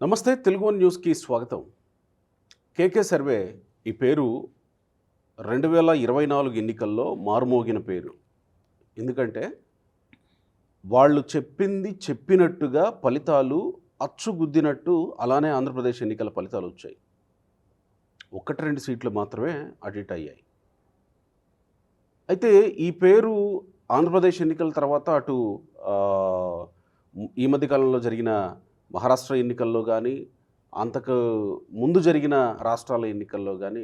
నమస్తే తెలుగు వన్ న్యూస్కి స్వాగతం. కేకే సర్వే ఈ పేరు 2024 ఎన్నికల్లో మారుమోగిన పేరు. ఎందుకంటే వాళ్ళు చెప్పింది చెప్పినట్టుగా ఫలితాలు అచ్చుగుద్దినట్టు అలానే ఆంధ్రప్రదేశ్ ఎన్నికల ఫలితాలు వచ్చాయి. 1-2 సీట్లు మాత్రమే అటు ఇటు అయ్యాయి. అయితే ఈ పేరు ఆంధ్రప్రదేశ్ ఎన్నికల తర్వాత అటు ఈ మధ్యకాలంలో జరిగిన మహారాష్ట్ర ఎన్నికల్లో కానీ అంతకు ముందు జరిగిన రాష్ట్రాల ఎన్నికల్లో కానీ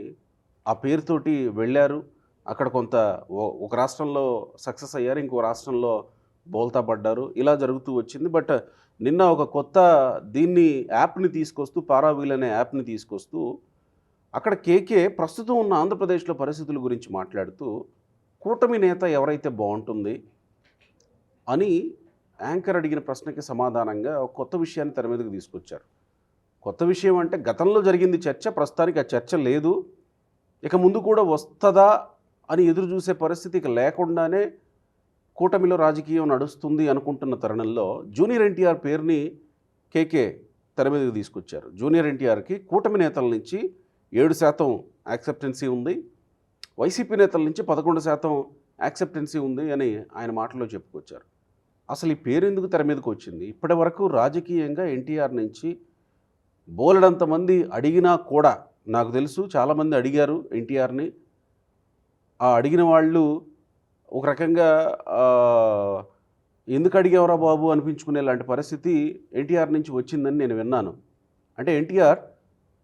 ఆ పేరుతోటి వెళ్ళారు. అక్కడ కొంత ఒక రాష్ట్రంలో సక్సెస్ అయ్యారు, ఇంకో రాష్ట్రంలో బోల్తా పడ్డారు. ఇలా జరుగుతూ వచ్చింది. బట్ నిన్న ఒక కొత్త యాప్ని తీసుకొస్తూ పారావీల్ అనే యాప్ని తీసుకొస్తూ అక్కడ కేకే ప్రస్తుతం ఉన్న ఆంధ్రప్రదేశ్లో పరిస్థితుల గురించి మాట్లాడుతూ కూటమి నేత ఎవరైతే బాగుంటుంది అని యాంకర్ అడిగిన ప్రశ్నకి సమాధానంగా ఒక కొత్త విషయాన్ని తెర మీదకి తీసుకొచ్చారు. కొత్త విషయం అంటే గతంలో జరిగింది చర్చ, ప్రస్తుతానికి ఆ చర్చ లేదు, ఇక ముందు కూడా వస్తుందా అని ఎదురు చూసే పరిస్థితి ఇక లేకుండానే కూటమిలో రాజకీయం నడుస్తుంది అనుకుంటున్న తరుణంలో జూనియర్ ఎన్టీఆర్ పేరుని కేకే తెర మీదకి తీసుకొచ్చారు. జూనియర్ ఎన్టీఆర్కి కూటమి నేతల నుంచి 7% యాక్సెప్టెన్సీ ఉంది, వైసీపీ నేతల నుంచి 11% యాక్సెప్టెన్సీ ఉంది అని ఆయన మాటల్లో చెప్పుకొచ్చారు. అసలు ఈ పేరు ఎందుకు తెర మీదకి వచ్చింది? ఇప్పటి వరకు రాజకీయంగా ఎన్టీఆర్ నుంచి బోలెడంతమంది అడిగినా కూడా, నాకు తెలుసు చాలామంది అడిగారు ఎన్టీఆర్ని. ఆ అడిగిన వాళ్ళు ఒక రకంగా ఎందుకు అడిగావరా బాబు అనిపించుకునే లాంటి పరిస్థితి ఎన్టీఆర్ నుంచి వచ్చిందని నేను విన్నాను. అంటే ఎన్టీఆర్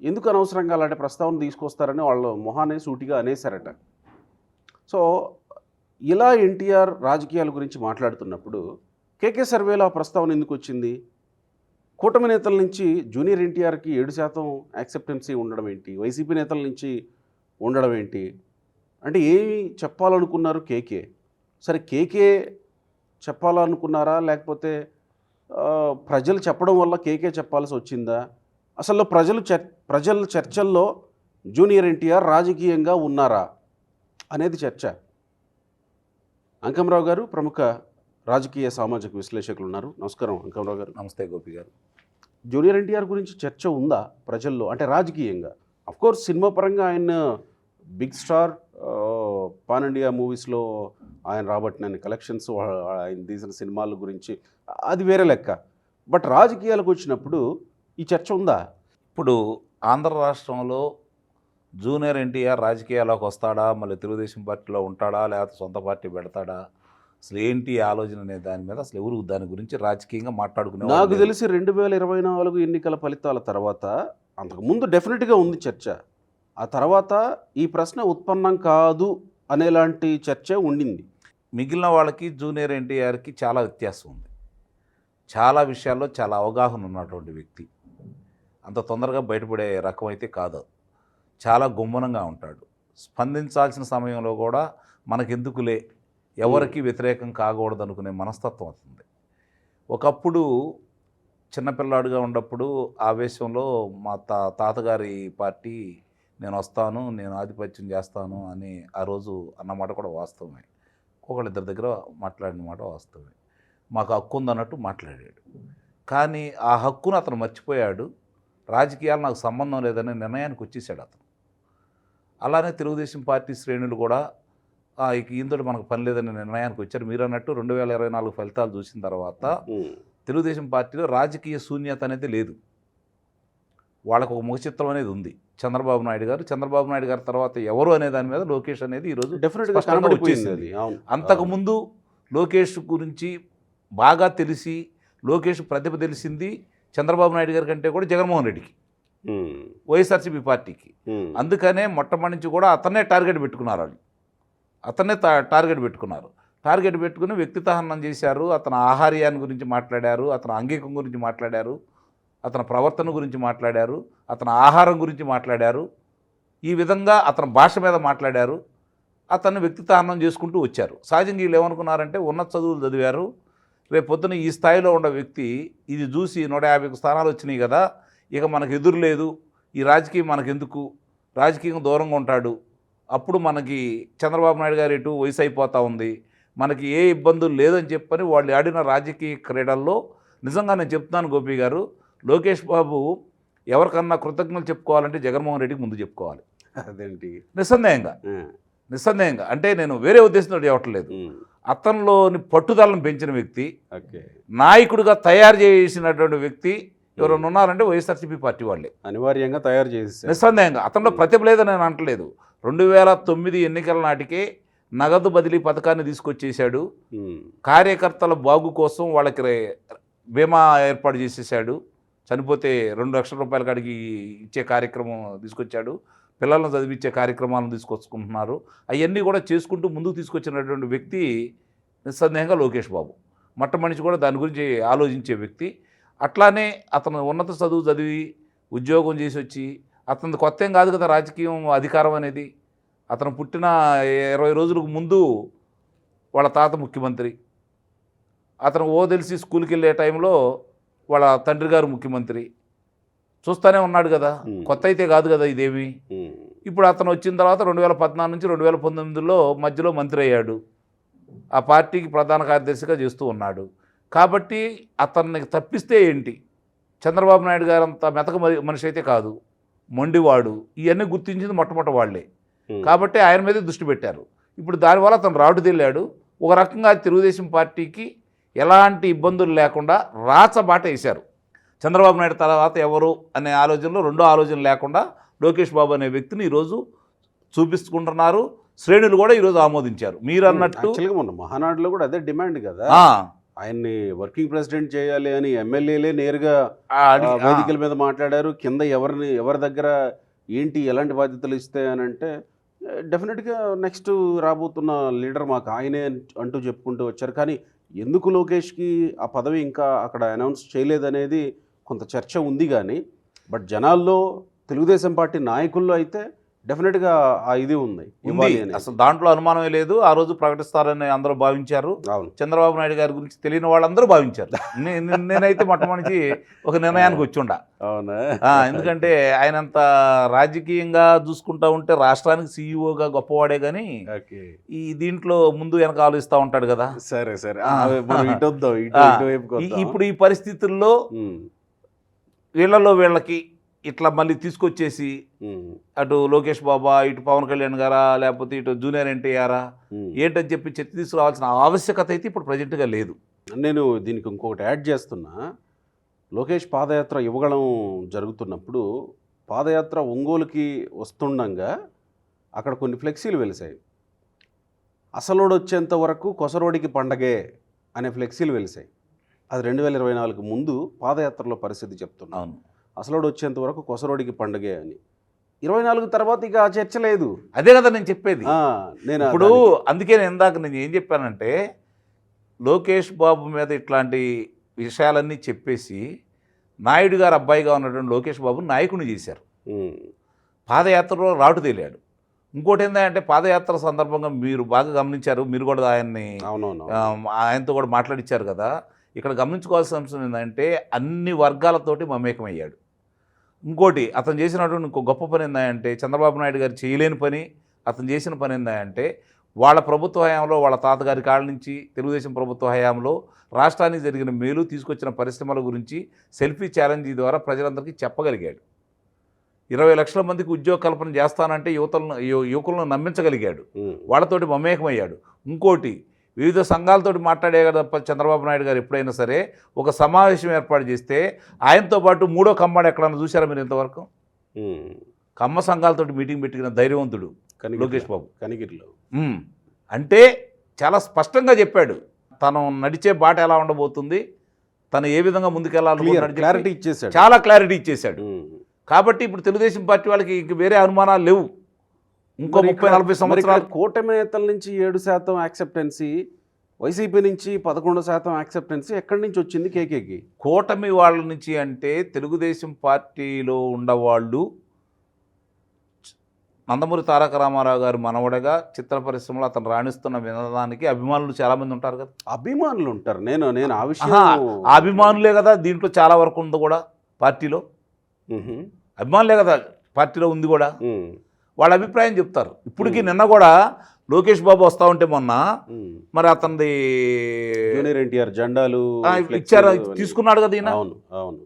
ఎందుకు అనవసరంగా అలాంటి ప్రస్తావన తీసుకొస్తారని వాళ్ళు మొహానే సూటిగా అనేశారట. సో ఇలా ఎన్టీఆర్ రాజకీయాల గురించి మాట్లాడుతున్నప్పుడు కేకే సర్వేలో ఆ ప్రస్తావన ఎందుకు వచ్చింది? కూటమి నేతల నుంచి జూనియర్ ఎన్టీఆర్కి 7% యాక్సెప్టెన్సీ ఉండడం ఏంటి? వైసీపీ నేతల నుంచి ఉండడం ఏంటి? అంటే ఏమి చెప్పాలనుకున్నారు కేకే? సరే, కేకే చెప్పాలనుకున్నారా, లేకపోతే ప్రజలు చెప్పడం వల్ల కేకే చెప్పాల్సి వచ్చిందా? అసలు ప్రజల చర్చల్లో జూనియర్ ఎన్టీఆర్ రాజకీయంగా ఉన్నారా అనేది చర్చ. అంకమరావు గారు ప్రముఖ రాజకీయ సామాజిక విశ్లేషకులు ఉన్నారు. నమస్కారం అంకమరావు గారు. నమస్తే గోపి గారు. జూనియర్ ఎన్టీఆర్ గురించి చర్చ ఉందా ప్రజల్లో, అంటే రాజకీయంగా? అఫ్కోర్స్ సినిమా పరంగా ఆయన బిగ్ స్టార్, పాన్ ఇండియా మూవీస్లో ఆయన రాబట్టిన కలెక్షన్స్, ఆయన తీసిన సినిమాల గురించి అది వేరే లెక్క. బట్ రాజకీయాలకు వచ్చినప్పుడు ఈ చర్చ ఉందా? ఇప్పుడు ఆంధ్ర రాష్ట్రంలో జూనియర్ ఎన్టీఆర్ రాజకీయాల్లోకి వస్తాడా, మళ్ళీ తెలుగుదేశం పార్టీలో ఉంటాడా, లేకపోతే సొంత పార్టీ పెడతాడా, అసలు ఏంటి ఆలోచన అనే దాని మీద అసలు ఎవరు దాని గురించి రాజకీయంగా మాట్లాడుకునే నాకు తెలిసి 2024 ఎన్నికల ఫలితాల తర్వాత, అంతకుముందు డెఫినెట్గా ఉంది చర్చ. ఆ తర్వాత ఈ ప్రశ్న ఉత్పన్నం కాదు అనేలాంటి చర్చ ఉండింది. మిగిలిన వాళ్ళకి జూనియర్ ఎన్టీఆర్కి చాలా వ్యత్యాసం ఉంది. చాలా విషయాల్లో చాలా అవగాహన ఉన్నటువంటి వ్యక్తి. అంత తొందరగా బయటపడే రకం అయితే కాదు. చాలా గుమ్మనంగా ఉంటాడు. స్పందించాల్సిన సమయంలో కూడా మనకెందుకులే, ఎవరికి వ్యతిరేకం కాకూడదు అనుకునే మనస్తత్వం అవుతుంది. ఒకప్పుడు చిన్నపిల్లాడుగా ఉన్నప్పుడు ఆవేశంలో మా తాతగారి పార్టీ నేను వస్తాను, నేను ఆధిపత్యం చేస్తాను అని ఆ రోజు అన్నమాట కూడా వాస్తవమే. ఒకళ్ళిద్దరి దగ్గర మాట్లాడిన మాట వాస్తవమే. మాకు హక్కు ఉందన్నట్టు మాట్లాడాడు. కానీ ఆ హక్కును అతను మర్చిపోయాడు. రాజకీయాలు నాకు సంబంధం లేదనే నిర్ణయానికి వచ్చేసాడు అతను. అలానే తెలుగుదేశం పార్టీ శ్రేణులు కూడా ఇక ఈంతోటి మనకు పని లేదనే నిర్ణయానికి వచ్చారు. మీరు అన్నట్టు 2024 ఫలితాలు చూసిన తర్వాత తెలుగుదేశం పార్టీలో రాజకీయ శూన్యత అనేది లేదు. వాళ్ళకు ఒక ముఖచిత్రం అనేది ఉంది. చంద్రబాబు నాయుడు గారు తర్వాత ఎవరు అనే దాని మీద లోకేష్ అనేది ఈరోజు డెఫినెట్గా వచ్చేసింది. అంతకుముందు లోకేష్ గురించి బాగా తెలిసి, లోకేష్ ప్రతిభ తెలిసింది చంద్రబాబు నాయుడు గారి కంటే కూడా జగన్మోహన్ రెడ్డికి, వైఎస్ఆర్సీపీ పార్టీకి. అందుకనే మొట్టమొదటి నుంచి కూడా అతన్నే టార్గెట్ పెట్టుకున్నారు. వాళ్ళు అతన్నే టార్గెట్ పెట్టుకుని వ్యక్తిత్వహనం చేశారు. అతని ఆహార్యాన్ని గురించి మాట్లాడారు, అతని అంగీకం గురించి మాట్లాడారు, అతని ప్రవర్తన గురించి మాట్లాడారు, అతని ఆహారం గురించి మాట్లాడారు. ఈ విధంగా అతని భాష మీద మాట్లాడారు. అతన్ని వ్యక్తిత్వహనం చేసుకుంటూ వచ్చారు. సహజంగా వీళ్ళు ఏమనుకున్నారంటే ఉన్నత చదువులు చదివారు, రేపు పొద్దున ఈ స్థాయిలో ఉన్న వ్యక్తి ఇది చూసి 150 స్థానాలు వచ్చినాయి కదా, ఇక మనకు ఎదురు లేదు, ఈ రాజకీయం మనకెందుకు, రాజకీయం దూరంగా ఉంటాడు, అప్పుడు మనకి చంద్రబాబు నాయుడు గారు ఎటు వయసు అయిపోతూ ఉంది, మనకి ఏ ఇబ్బందులు లేదని చెప్పని వాళ్ళు ఆడిన రాజకీయ క్రీడల్లో నిజంగా నేను చెప్తున్నాను గోపి గారు, లోకేష్ బాబు ఎవరికన్నా కృతజ్ఞతలు చెప్పుకోవాలంటే జగన్మోహన్ రెడ్డికి ముందు చెప్పుకోవాలి. అదేంటి? నిస్సందేహంగా ఆ, నిస్సందేహంగా అంటే నేను వేరే ఉద్దేశంతో చెప్పట్లేదు. ఉమ్, అతనిలోని పట్టుదలను పెంచిన వ్యక్తి, ఓకే. నాయకుడిగా తయారు చేసినటువంటి వ్యక్తి ఎవరైనా ఉన్నారంటే వైఎస్ఆర్సీపీ పార్టీ వాళ్ళే. అనివార్యంగా తయారు చేసేసారు. నిస్సందేహంగా అతనిలో ప్రతిభ లేదని నేను అంటలేదు. 2009 ఎన్నికల నాటికే నగదు బదిలీ పథకాన్ని తీసుకొచ్చేసాడు. ఉమ్, కార్యకర్తల బాగు కోసం వాళ్ళకి బీమా ఏర్పాటు చేసేసాడు. చనిపోతే 2 లక్షల రూపాయల కాడికి ఇచ్చే కార్యక్రమం తీసుకొచ్చాడు. పిల్లలను చదివించే కార్యక్రమాలను తీసుకొచ్చుకుంటున్నారు. అవన్నీ కూడా చేసుకుంటూ ముందుకు తీసుకొచ్చినటువంటి వ్యక్తి నిస్సందేహంగా లోకేష్ బాబు. మనిషి కూడా దాని గురించి ఆలోచించే వ్యక్తి. అట్లానే అతను ఉన్నత చదువు చదివి ఉద్యోగం చేసి వచ్చి, అతను కొత్త ఏం కాదు కదా రాజకీయం అధికారం అనేది. అతను పుట్టిన 20 రోజులకు ముందు వాళ్ళ తాత ముఖ్యమంత్రి, అతను తెలిసి స్కూల్కి వెళ్ళే టైంలో వాళ్ళ తండ్రి గారు ముఖ్యమంత్రి. చూస్తూనే ఉన్నాడు కదా, కొత్త అయితే కాదు కదా ఇదేమి. ఉమ్, ఇప్పుడు అతను వచ్చిన తర్వాత 2014 నుంచి 2019లో మధ్యలో మంత్రి అయ్యాడు. ఆ పార్టీకి ప్రధాన కార్యదర్శిగా చేస్తూ ఉన్నాడు. కాబట్టి అతన్ని తప్పిస్తే ఏంటి, చంద్రబాబు నాయుడు గారు అంత మెతక మనిషి అయితే కాదు, మొండివాడు. ఇవన్నీ గుర్తించింది మొట్టమొదటి వాళ్ళే. కాబట్టి ఆయన మీదే దృష్టి పెట్టారు. ఇప్పుడు దానివల్ల అతను రాటు తెల్లాడు. ఒక రకంగా తెలుగుదేశం పార్టీకి ఎలాంటి ఇబ్బందులు లేకుండా రాచబాట వేశారు. చంద్రబాబు నాయుడు తర్వాత ఎవరు అనే ఆలోచనలో రెండో ఆలోచన లేకుండా లోకేష్ బాబు అనే వ్యక్తిని ఈరోజు చూపిస్తుకుంటున్నారు. శ్రేణులు కూడా ఈరోజు ఆమోదించారు. మీరు అన్నట్టు యాక్చువల్గా మొన్న మహానాడులో కూడా అదే డిమాండ్ కదా, ఆయన్ని వర్కింగ్ ప్రెసిడెంట్ చేయాలి అని ఎమ్మెల్యేలే నేరుగా వేదికల మీద మాట్లాడారు. కింద ఎవరి దగ్గర ఏంటి ఎలాంటి బాధ్యతలు ఇస్తే అని అంటే డెఫినెట్గా నెక్స్ట్ రాబోతున్న లీడర్ మాకు ఆయనే అంటూ చెప్పుకుంటూ వచ్చారు. కానీ ఎందుకు లోకేష్కి ఆ పదవి ఇంకా అక్కడ అనౌన్స్ చేయలేదనేది కొంత చర్చ ఉంది. కానీ బట్ జనాల్లో తెలుగుదేశం పార్టీ నాయకుల్లో అయితే డెఫినెట్గా ఆ ఇది ఉంది. అసలు దాంట్లో అనుమానమే లేదు. ఆ రోజు ప్రకటిస్తారని అందరూ భావించారు. చంద్రబాబు నాయుడు గారి గురించి తెలియని వాళ్ళందరూ భావించారు. నేనైతే మొట్టమొదటి ఒక నిర్ణయానికి వచ్చిండా. అవునా? ఎందుకంటే ఆయనంత రాజకీయంగా చూసుకుంటా ఉంటే రాష్ట్రానికి సీఈఓగా గొప్పవాడే కానీ ఈ దీంట్లో ముందు వెనక ఆలోచిస్తూ ఉంటాడు కదా. సరే సరే, ఇప్పుడు ఈ పరిస్థితుల్లో వీళ్ళకి ఇట్లా మళ్ళీ తీసుకొచ్చేసి అటు లోకేష్ బాబా, ఇటు పవన్ కళ్యాణ్ గారా, లేకపోతే ఇటు జూనియర్ ఎన్టీఆరా ఏంటని చెప్పి చర్చ తీసుకురావాల్సిన ఆవశ్యకత అయితే ఇప్పుడు ప్రజెంట్గా లేదు. నేను దీనికి ఇంకొకటి యాడ్ చేస్తున్నా. లోకేష్ పాదయాత్ర యువగళం జరుగుతున్నప్పుడు పాదయాత్ర ఒంగోలుకి వస్తుండగా అక్కడ కొన్ని ఫ్లెక్సీలు వెలిసాయి. అసలోడు వచ్చేంత వరకు కొసరోడికి పండగే అనే ఫ్లెక్సీలు వెలిసాయి. అది 2024 ముందు పాదయాత్రలో పరిస్థితి చెప్తున్నాను. అసలోడు వచ్చేంత వరకు కొసరోడికి పండగే అని. 24 తర్వాత ఇక చర్చ లేదు. అదే కదా నేను చెప్పేది. నేను ఇప్పుడు అందుకే ఇందాక నేను ఏం చెప్పానంటే, లోకేష్ బాబు మీద ఇట్లాంటి విషయాలన్నీ చెప్పేసి నాయుడు గారు అబ్బాయిగా ఉన్నటువంటి లోకేష్ బాబు నాయకుని చేశారు. పాదయాత్రలో రాటు తేలాడు. ఇంకోటి ఏంటంటే పాదయాత్ర సందర్భంగా మీరు బాగా గమనించారు, మీరు కూడా ఆయనతో కూడా మాట్లాడిచ్చారు కదా. ఇక్కడ గమనించుకోవాల్సిన అంశం ఏంటంటే అన్ని వర్గాలతోటి మమేకమయ్యాడు. ఇంకోటి అతను చేసినటువంటి ఇంకో గొప్ప పని ఏంటంటే, చంద్రబాబు నాయుడు గారు చేయలేని పని అతను చేసిన పని ఏంటంటే, వాళ్ళ ప్రభుత్వ హయాంలో వాళ్ళ తాతగారి కాళ్ళ నుంచి తెలుగుదేశం ప్రభుత్వ హయాంలో రాష్ట్రానికి జరిగిన మేలు, తీసుకొచ్చిన పరిశ్రమల గురించి సెల్ఫీ ఛాలెంజ్ ద్వారా ప్రజలందరికీ చెప్పగలిగాడు. 20 లక్షల మందికి ఉద్యోగ కల్పన చేస్తానంటే యువకులను నమ్మించగలిగాడు. వాళ్ళతోటి మమేకమయ్యాడు. ఇంకోటి వివిధ సంఘాలతోటి మాట్లాడే తప్ప చంద్రబాబు నాయుడు గారు ఎప్పుడైనా సరే ఒక సమావేశం ఏర్పాటు చేస్తే ఆయనతో పాటు మూడో కమ్మాడు ఎక్కడన్నా చూసారా మీరు ఇంతవరకు? కమ్మ సంఘాలతోటి మీటింగ్ పెట్టిన ధైర్యవంతుడు లోకేష్ బాబు కనిగిరిలో. అంటే చాలా స్పష్టంగా చెప్పాడు తను నడిచే బాట ఎలా ఉండబోతుంది, తను ఏ విధంగా ముందుకెళ్ళాలి, క్లారిటీ ఇచ్చేసాడు, చాలా క్లారిటీ ఇచ్చేశాడు. కాబట్టి ఇప్పుడు తెలుగుదేశం పార్టీ వాళ్ళకి ఇంక వేరే అనుమానాలు లేవు. ఇంకో 30-40 సంవత్సరాలు కూటమి నేతల నుంచి 7% యాక్సెప్టెన్సీ, వైసీపీ నుంచి 11% యాక్సెప్టెన్సీ ఎక్కడి నుంచి వచ్చింది కేకేకి? కూటమి వాళ్ళ నుంచి అంటే తెలుగుదేశం పార్టీలో ఉండవాళ్ళు నందమూరి తారక రామారావు గారు మనవడగా చిత్ర పరిశ్రమలో అతను రాణిస్తున్న వినడానికి అభిమానులు చాలామంది ఉంటారు కదా. అభిమానులు ఉంటారు. నేను ఆ విషయం అభిమానులే కదా దీంట్లో చాలా వరకు ఉంది కూడా. పార్టీలో అభిమానులే కదా పార్టీలో ఉంది కూడా. వాళ్ళ అభిప్రాయం చెప్తారు. ఇప్పటికీ నిన్న కూడా లోకేష్ బాబు వస్తూ ఉంటే మొన్న మరి అతనిది జూనియర్ ఎన్టీఆర్ జెండాలు ఇచ్చారు, తీసుకున్నాడు కదా ఈయన. అవును అవును.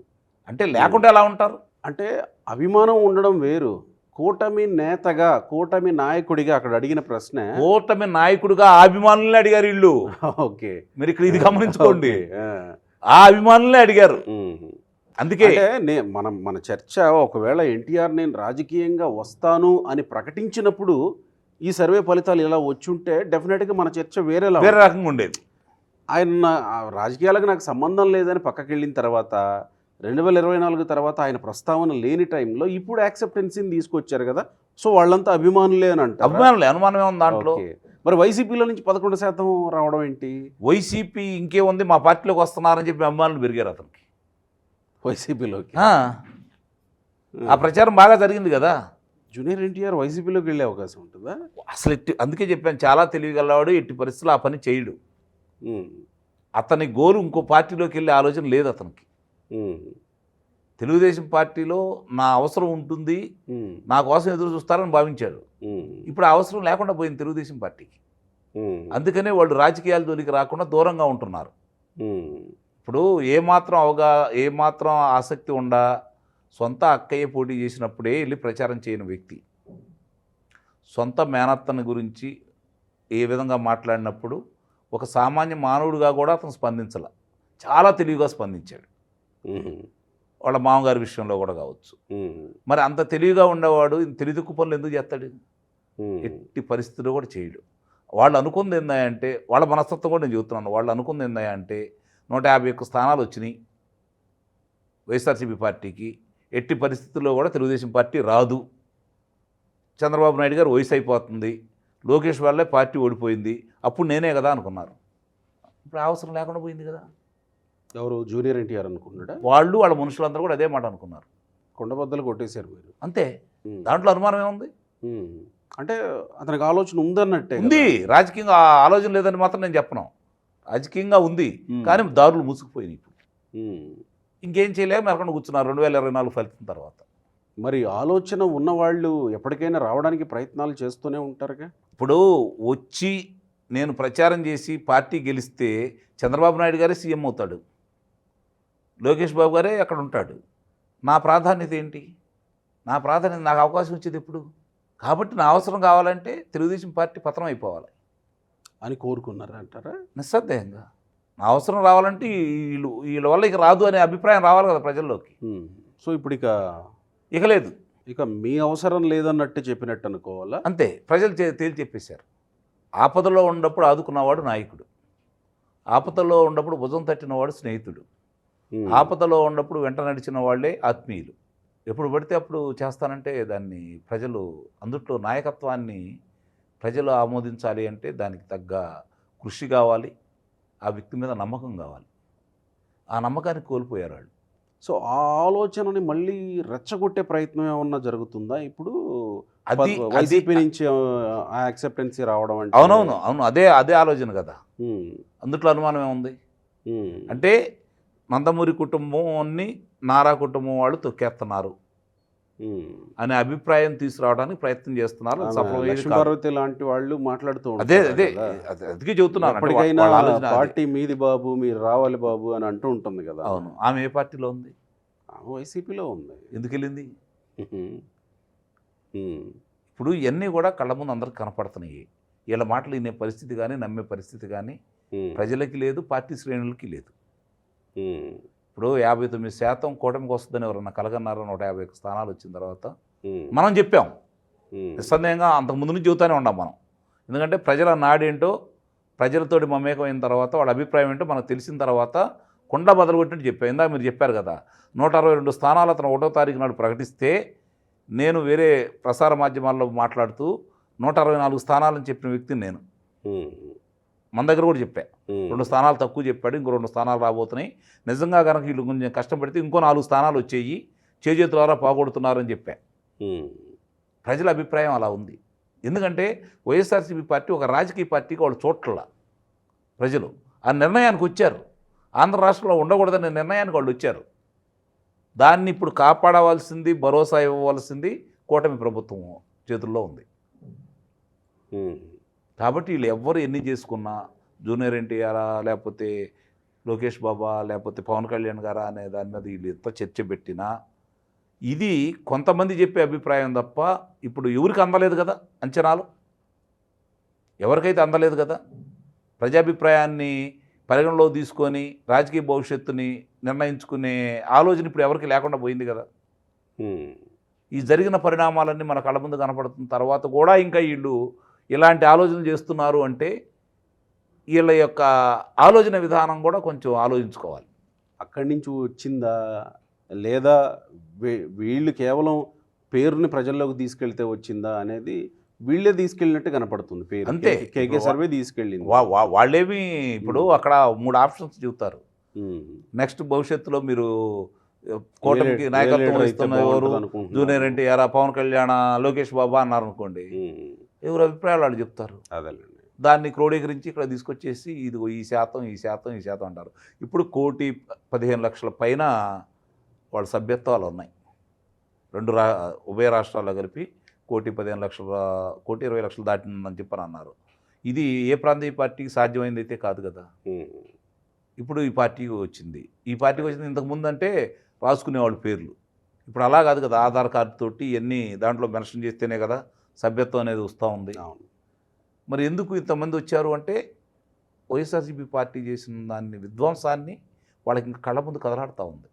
అంటే లేకుండా ఎలా ఉంటారు? అంటే అభిమానం ఉండడం వేరు. కూటమి నేతగా, కూటమి నాయకుడిగా అక్కడ అడిగిన ప్రశ్న కూటమి నాయకుడిగా ఆ అభిమానులనే అడిగారు వీళ్ళు. ఓకే. మీరు ఇక్కడ ఇది గమనించుకోండి. ఓకే. ఆ అభిమానులనే అడిగారు. హుహు. అందుకే అంటే మన చర్చ ఒకవేళ ఎన్టీఆర్ నేను రాజకీయంగా వస్తాను అని ప్రకటించినప్పుడు ఈ సర్వే ఫలితాలు ఇలా వచ్చుంటే డెఫినెట్‌గా మన చర్చ వేరేలా వేరే ఉంటుంది. రకంగా ఉండేది. ఆయన రాజకీయాలకు నాకు సంబంధం లేదని పక్కకెళ్ళిన తర్వాత 2024 తర్వాత ఆయన ప్రస్తావన లేని టైంలో ఇప్పుడు యాక్సెప్టెన్సీని తీసుకొచ్చారు కదా! సో వాళ్ళంతా అభిమానులే అని అంటారా? అభిమానులే, అనుమానమే ఉంది దాంట్లో. ఓకే. మరి వైసీపీలో నుంచి 11% రావడం ఏంటి? వైసీపీ ఇంకేముంది, మా పార్టీలోకి వస్తున్నారని చెప్పి అభిమానులు పెరిగారు అతనికి. వైసీపీలోకి. ఆ ప్రచారం బాగా జరిగింది కదా. జూనియర్ ఎన్టీఆర్ వైసీపీలోకి వెళ్ళే అవకాశం ఉంటుందా? అసలు అందుకే చెప్పాను, చాలా తెలివిగలవాడు, ఎట్టి పరిస్థితుల్లో ఆ పని చేయడు. హ్మ్. అతని గోలు ఇంకో పార్టీలోకి వెళ్ళే ఆలోచన లేదు అతనికి. హ్మ్. తెలుగుదేశం పార్టీలో నా అవసరం ఉంటుంది, హ్మ్. నా కోసం ఎదురు చూస్తారని భావించాడు. హ్మ్. ఇప్పుడు ఆ అవసరం లేకుండా పోయింది తెలుగుదేశం పార్టీకి. హ్మ్. అందుకనే వాళ్ళు రాజకీయాల జోలికి రాకుండా దూరంగా ఉంటున్నారు. హ్మ్. ఇప్పుడు ఏమాత్రం ఆసక్తి ఉండా సొంత అక్కయ్య పోటీ చేసినప్పుడే వెళ్ళి ప్రచారం చేయని వ్యక్తి, సొంత మేనత్తని గురించి ఏ విధంగా మాట్లాడినప్పుడు ఒక సామాన్య మానవుడిగా కూడా అతను స్పందించాల, చాలా తెలివిగా స్పందించాడు. హుహు. వాళ్ళ మామగారి విషయంలో కూడా కావచ్చు. హ్మ్. మరి అంత తెలివిగా ఉండేవాడు తెలివితక్కు పనులు ఎందుకు చేస్తాడు? హ్మ్. ఎట్టి పరిస్థితుల్లో కూడా చేయడు. వాళ్ళు అనుకుంది ఏందంటే, వాళ్ళ మనస్తత్వం కూడా నేను చెబుతున్నాను, వాళ్ళు అనుకుంది ఏందంటే 151 స్థానాలు వచ్చినాయి వైఎస్ఆర్సీపీ పార్టీకి, ఎట్టి పరిస్థితుల్లో కూడా తెలుగుదేశం పార్టీ రాదు, చంద్రబాబు నాయుడు గారు వయసు అయిపోతుంది, లోకేష్ వల్లే పార్టీ ఓడిపోయింది, అప్పుడు నేనే కదా అనుకున్నారు. ఇప్పుడు అవసరం లేకుండా పోయింది కదా. ఎవరు జూనియర్ ఎన్టీఆర్ అనుకున్నాడా? వాళ్ళు వాళ్ళ మనుషులందరూ కూడా అదే మాట అనుకున్నారు. కొండబద్దలు కొట్టేశారు మీరు. అంతే, హ్మ్. దాంట్లో అనుమానం ఏముంది? హ్మ్. అంటే అతనికి ఆలోచన ఉందన్నట్టే ఉంది. కదా? రాజకీయంగా ఆలోచన లేదని మాత్రం నేను చెప్పను. రాజకీయంగా ఉంది, హ్మ్. కానీ దారులు మూసుకుపోయినాయి ఇప్పుడు. హ్మ్. ఇంకేం చేయలేక మెరకుండా కూర్చున్నారు 2024 ఫలితం తర్వాత. మరి ఆలోచన ఉన్నవాళ్ళు ఎప్పటికైనా రావడానికి ప్రయత్నాలు చేస్తూనే ఉంటారుగా? ఇప్పుడు వచ్చి నేను ప్రచారం చేసి పార్టీ గెలిస్తే చంద్రబాబు నాయుడు గారే సీఎం అవుతాడు, లోకేష్ బాబు గారే అక్కడ ఉంటాడు. నా ప్రాధాన్యత ఏంటి? నా ప్రాధాన్యత, నాకు అవకాశం ఇచ్చేది ఎప్పుడు? కాబట్టి నా అవసరం కావాలంటే తెలుగుదేశం పార్టీ పతనం అయిపోవాలి అని కోరుకున్నారా అంటారా? నిస్సందేహంగా. నా అవసరం రావాలంటే వీళ్ళ వల్ల ఇక రాదు అనే అభిప్రాయం రావాలి కదా ప్రజల్లోకి. హ్మ్. సో ఇప్పుడు ఇక లేదు, ఇక మీ అవసరం లేదన్నట్టు చెప్పినట్టు అనుకోవాలా? అంతే. ప్రజలు తేల్చి చెప్పేశారు. ఆపదలో ఉన్నప్పుడు ఆదుకున్నవాడు నాయకుడు, ఆపదలో ఉన్నప్పుడు భుజం తట్టినవాడు స్నేహితుడు, హ్మ్. ఆపదలో ఉన్నప్పుడు వెంట నడిచిన వాళ్ళే ఆత్మీయులు. ఎప్పుడు పడితే అప్పుడు చేస్తానంటే దాన్ని ప్రజలు, అందుట్లో నాయకత్వాన్ని ప్రజలు ఆమోదించాలి అంటే దానికి తగ్గ కృషి కావాలి, ఆ వ్యక్తి మీద నమ్మకం కావాలి. ఆ నమ్మకాన్ని కోల్పోయారు వాళ్ళు. సో ఆ ఆలోచనని మళ్ళీ రెచ్చగొట్టే ప్రయత్నం ఏమన్నా జరుగుతుందా ఇప్పుడు? అది వైసీపీ నుంచి ఆ యాక్సెప్టెన్సీ రావడం అంటే? అవునవును, అవును, అదే అదే ఆలోచన కదా. హ్మ్. అందుట్లో అనుమానం ఏముంది? హ్మ్. అంటే నందమూరి కుటుంబాన్ని నారా కుటుంబం వాళ్ళు తొక్కేస్తున్నారు హ్మ్. అనే అభిప్రాయం తీసుకురావడానికి ప్రయత్నం చేస్తున్నారు. అది ఆమె సఫలమయ్యేది కాదు. లక్ష్మీపార్వతి లాంటి వాళ్ళు మాట్లాడుతూ అదే ఉంటారు అదే కదా. అందుకే చెబుతున్నాను, అంటే ఎప్పటికైనా వాళ్ళ ఆలోచన అదే. పార్టీ మీది బాబు, మీరు రావాలి బాబు అని అంటూ ఉంటుంది కదా. అవును, ఆమె ఏ పార్టీలో ఉంది? ఆమె వైసీపీలో ఉంది. ఎందుకు వెళ్ళింది? హ్మ్. హ్మ్. ఇప్పుడు ఇవన్నీ కూడా కళ్ళ ముందు అందరికి కనపడుతున్నాయి. వీళ్ళ మాటలు వినే పరిస్థితి కానీ నమ్మే పరిస్థితి కానీ హ్మ్. ప్రజలకి లేదు, పార్టీ శ్రేణులకి లేదు. హ్మ్. ఇప్పుడు 59% కూటమికి వస్తుందని ఎవరన్నా కలగన్నారు. 151 స్థానాలు వచ్చిన తర్వాత హ్మ్. మనం చెప్పాం, హ్మ్. నిస్సందేహంగా అంతకుముందు నుంచి చెబుతూనే ఉన్నాం మనం. ఎందుకంటే ప్రజల నాడేంటో, ప్రజలతోటి మమేకమైన తర్వాత వాళ్ళ అభిప్రాయం ఏంటో మనకు తెలిసిన తర్వాత కుండ బదలుగొట్టినట్టు చెప్పాం. ఇందాక మీరు చెప్పారు కదా, 162 స్థానాలు అతను 1వ తారీఖు నాడు ప్రకటిస్తే నేను వేరే ప్రసార మాధ్యమాల్లో మాట్లాడుతూ 164 స్థానాలని చెప్పిన వ్యక్తిని నేను. హ్మ్. మన దగ్గర కూడా చెప్పా, హ్మ్. 2 స్థానాలు తక్కువ చెప్పాడు, ఇంకో 2 స్థానాలు రాబోతున్నాయి, నిజంగా కనుక వీళ్ళు కొంచెం కష్టపడితే ఇంకో 4 స్థానాలు వచ్చేయి, చేజేతులారా పోగొడుతున్నారని చెప్పా. హ్మ్. ప్రజల అభిప్రాయం అలా ఉంది. ఎందుకంటే వైఎస్ఆర్సీపీ పార్టీ ఒక రాజకీయ పార్టీకి వాళ్ళు చూట్ల ప్రజలు ఆ నిర్ణయానికి వచ్చారు. ఆంధ్ర రాష్ట్రంలో ఉండకూడదనే నిర్ణయానికి వాళ్ళు వచ్చారు. దాన్ని ఇప్పుడు కాపాడవలసింది, భరోసా ఇవ్వవలసింది కూటమి ప్రభుత్వం చేతుల్లో ఉంది. హ్మ్. కాబట్టి వీళ్ళు ఎవ్వరు ఎన్ని చేసుకున్నా, జూనియర్ ఎన్టీఆర్ లేకపోతే లోకేష్ బాబా లేకపోతే పవన్ కళ్యాణ్ గారా అనే దాని మీద వీళ్ళు ఎంత చర్చ పెట్టినా ఇది కొంతమంది చెప్పే అభిప్రాయం తప్ప ఇప్పుడు ఎవరికి అందలేదు కదా అంచనాలు, ఎవరికైతే అందలేదు కదా. ప్రజాభిప్రాయాన్ని పరిగణలో తీసుకొని రాజకీయ భవిష్యత్తుని నిర్ణయించుకునే ఆలోచన ఇప్పుడు ఎవరికి లేకుండా పోయింది కదా. ఈ జరిగిన పరిణామాలన్నీ మన కళ్ళ ముందు కనపడుతున్న తర్వాత కూడా ఇంకా వీళ్ళు ఇలాంటి ఆలోచనలు చేస్తున్నారు అంటే వీళ్ళ యొక్క ఆలోచన విధానం కూడా కొంచెం ఆలోచించుకోవాలి. అక్కడి నుంచి వచ్చిందా లేదా వీళ్ళు కేవలం పేరుని ప్రజల్లోకి తీసుకెళ్తే వచ్చిందా అనేది వీళ్ళే తీసుకెళ్ళినట్టు కనపడుతుంది. పేరు అంతే. కేకే సర్వే తీసుకెళ్ళింది. వాళ్ళేమి ఇప్పుడు అక్కడ 3 ఆప్షన్స్ చెబుతారు. నెక్స్ట్ భవిష్యత్తులో మీరు కూటమికి నాయకత్వం వహిస్తున్న ఎవరు, జూనియర్ ఎన్టీఆర్, పవన్ కళ్యాణ్, లోకేష్ బాబా అన్నారు అనుకోండి, ఎవరు అభిప్రాయాలు వాళ్ళు చెప్తారు. అదేలేండి. దాన్ని క్రోడీకరించి ఇక్కడ తీసుకొచ్చేసి ఇదిగో ఈ శాతం అంటారు. ఇప్పుడు 1,15,00,000 పైన వాళ్ళ సభ్యత్వాలు ఉన్నాయి. ఉభయ రాష్ట్రాల్లో కలిపి 1,15,00,000, 1,20,00,000 దాటిందని చెప్పని అన్నారు. ఇది ఏ ప్రాంతీయ పార్టీకి సాధ్యమైంది అయితే కాదు కదా. ఇప్పుడు ఈ పార్టీకి వచ్చింది. ఇంతకుముందు అంటే రాసుకునేవాళ్ళు పేర్లు. ఇప్పుడు అలా కాదు కదా. ఆధార్ కార్డు తోటి ఇవన్నీ దాంట్లో మెన్షన్ చేస్తేనే కదా సభ్యత్వం అనేది వస్తూ ఉంది. మరి ఎందుకు ఇంతమంది వచ్చారు అంటే వైఎస్ఆర్సీపీ పార్టీ చేసిన దాన్ని విధ్వంసాన్ని వాళ్ళకి ఇంకా కళ్ళ ముందు కదలాడుతూ ఉంది.